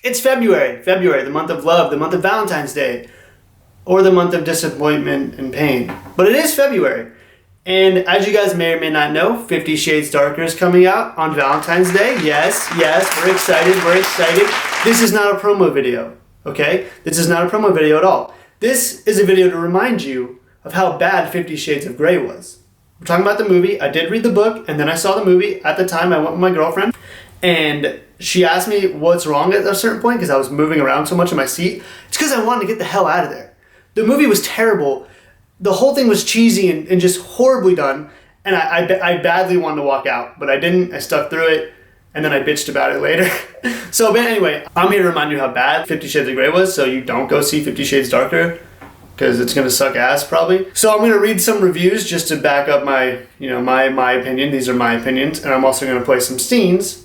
It's February, the month of love, the month of Valentine's Day, or the month of disappointment and pain. But it is February. And as you guys may or may not know, 50 Shades Darker is coming out on Valentine's Day. Yes, we're excited. This is not a promo video, okay? This is not a promo video at all. This is a video to remind you of how bad 50 Shades of Grey was. We're talking about the movie. I did read the book, and then I saw the movie. At the time, I went with my girlfriend, and she asked me what's wrong at a certain point because I was moving around so much in my seat. It's because I wanted to get the hell out of there. The movie was terrible. The whole thing was cheesy and just horribly done, and I badly wanted to walk out, but I didn't. I stuck through it, and then I bitched about it later. But anyway, I'm here to remind you how bad 50 Shades of Grey was, so you don't go see 50 Shades Darker, because it's going to suck ass probably. So I'm going to read some reviews just to back up my opinion. These are my opinions, and I'm also going to play some scenes,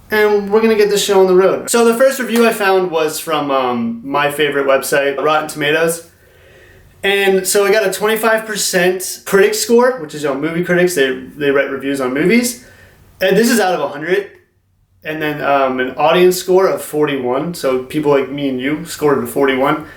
and we're going to get this show on the road. So the first review I found was from my favorite website, Rotten Tomatoes. And so I got a 25% critic score, which is on movie critics. They write reviews on movies. And this is out of 100. And then an audience score of 41. So people like me and you scored a 41.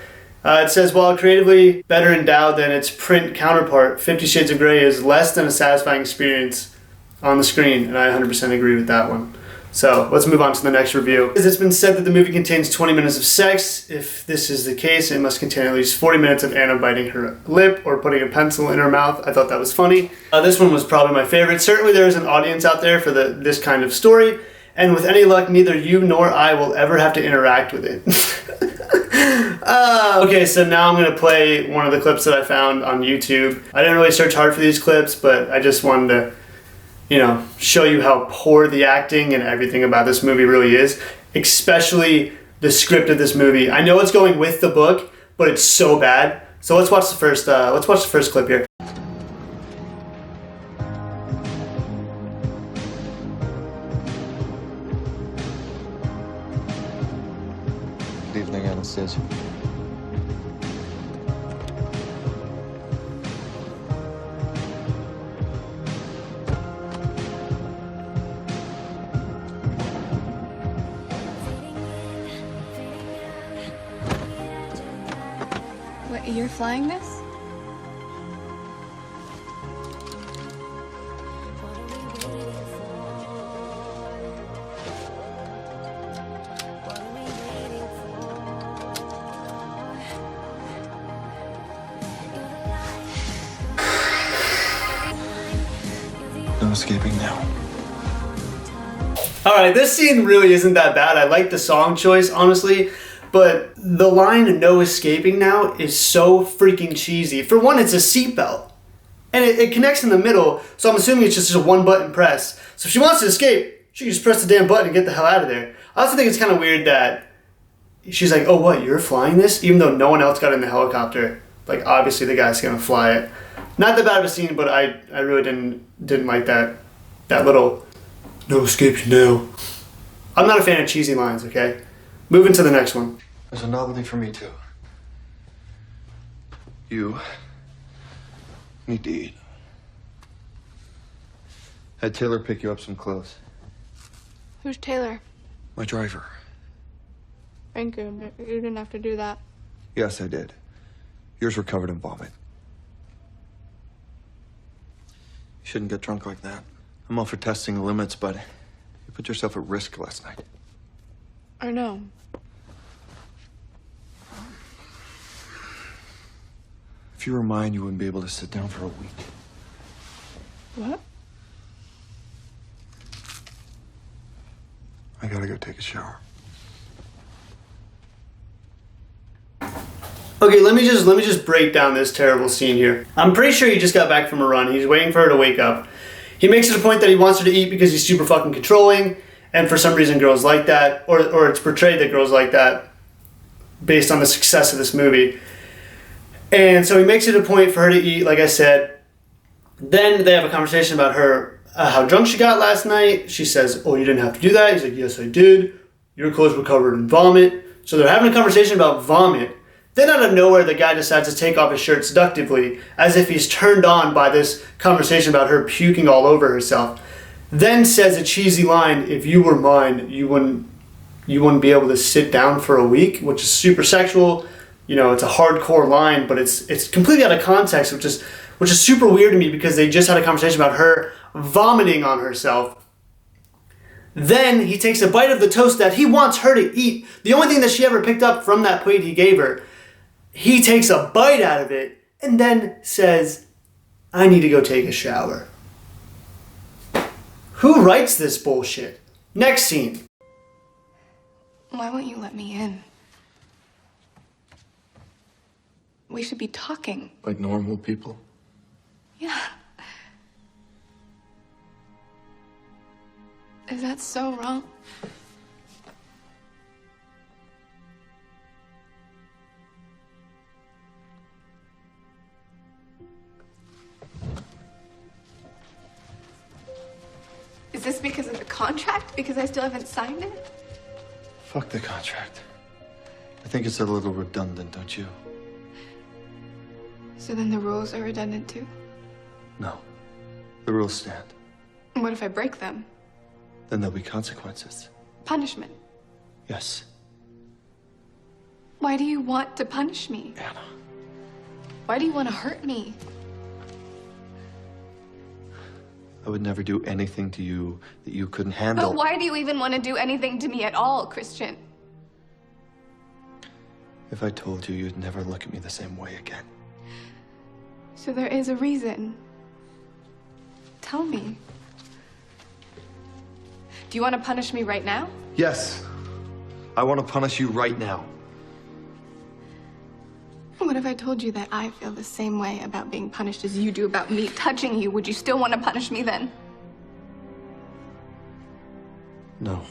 It says, while creatively better endowed than its print counterpart, 50 Shades of Grey is less than a satisfying experience on the screen. And I 100% agree with that one. So let's move on to the next review. It's been said that the movie contains 20 minutes of sex. If this is the case, it must contain at least 40 minutes of Anna biting her lip or putting a pencil in her mouth. I thought that was funny. This one was probably my favorite. Certainly there is an audience out there for this kind of story. And with any luck, neither you nor I will ever have to interact with it. Okay, so now I'm going to play one of the clips that I found on YouTube. I didn't really search hard for these clips, but I just wanted to show you how poor the acting and everything about this movie really is, especially the script of this movie. I know it's going with the book, but it's so bad. So let's watch the first clip here. Good evening, Anastasia. What, you're flying this? No escaping now. Alright, this scene really isn't that bad. I like the song choice, honestly. But the line, no escaping now, is so freaking cheesy. For one, it's a seatbelt. And it connects in the middle, so I'm assuming it's just a one button press. So if she wants to escape, she can just press the damn button and get the hell out of there. I also think it's kind of weird that she's like, oh what, you're flying this? Even though no one else got in the helicopter. Like, obviously the guy's gonna fly it. Not that bad of a scene, but I really didn't like that little, no escaping now. I'm not a fan of cheesy lines, okay? Moving to the next one. There's a novelty for me, too. You need to eat. Had Taylor pick you up some clothes. Who's Taylor? My driver. Thank you. You didn't have to do that. Yes, I did. Yours were covered in vomit. You shouldn't get drunk like that. I'm all for testing the limits, but you put yourself at risk last night. I know. If you were mine, you wouldn't be able to sit down for a week. What? I gotta go take a shower. Okay, let me just break down this terrible scene here. I'm pretty sure he just got back from a run. He's waiting for her to wake up. He makes it a point that he wants her to eat because he's super fucking controlling, and for some reason girls like that, or it's portrayed that girls like that based on the success of this movie. And so he makes it a point for her to eat, like I said. Then they have a conversation about her, how drunk she got last night. She says, oh, you didn't have to do that. He's like, yes, I did. Your clothes were covered in vomit. So they're having a conversation about vomit. Then out of nowhere, the guy decides to take off his shirt seductively, as if he's turned on by this conversation about her puking all over herself. Then says a cheesy line, if you were mine, you wouldn't you wouldn't be able to sit down for a week, which is super sexual. You know, it's a hardcore line, but it's completely out of context, which is super weird to me because they just had a conversation about her vomiting on herself. Then he takes a bite of the toast that he wants her to eat. The only thing that she ever picked up from that plate he gave her. He takes a bite out of it and then says, I need to go take a shower. Who writes this bullshit? Next scene. Why won't you let me in? We should be talking. Like normal people. Yeah. Is that so wrong? Is this because of the contract? Because I still haven't signed it? Fuck the contract. I think it's a little redundant, don't you? So then the rules are redundant too? No. The rules stand. And what if I break them? Then there'll be consequences. Punishment. Yes. Why do you want to punish me? Anna. Why do you want to hurt me? I would never do anything to you that you couldn't handle. But why do you even want to do anything to me at all, Christian? If I told you, you'd never look at me the same way again. So there is a reason. Tell me. Do you want to punish me right now? Yes. I want to punish you right now. What if I told you that I feel the same way about being punished as you do about me touching you? Would you still want to punish me then? No.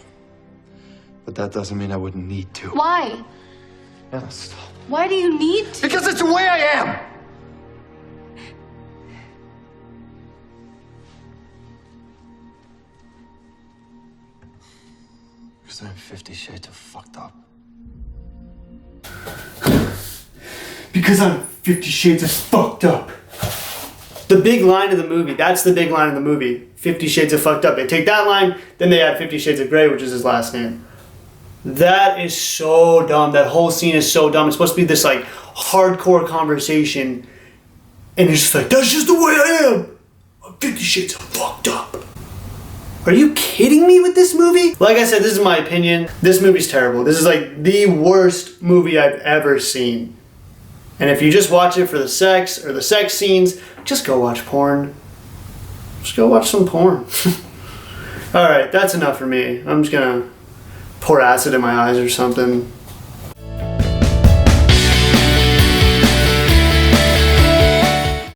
But that doesn't mean I wouldn't need to. Why? Anna, stop. Why do you need to? Because it's the way I am! Because I'm 50 Shades of fucked up. Because I'm 50 Shades of fucked up. The big line of the movie. That's the big line of the movie. 50 Shades of fucked up. They take that line, then they add 50 Shades of Grey, which is his last name. That is so dumb. That whole scene is so dumb. It's supposed to be this like hardcore conversation. And it's just like, that's just the way I am. I'm 50 Shades of fucked up. Are you kidding me with this movie? Like I said, this is my opinion. This movie's terrible. This is like the worst movie I've ever seen. And if you just watch it for the sex or the sex scenes, just go watch porn. Just go watch some porn. Alright, that's enough for me. I'm just gonna pour acid in my eyes or something.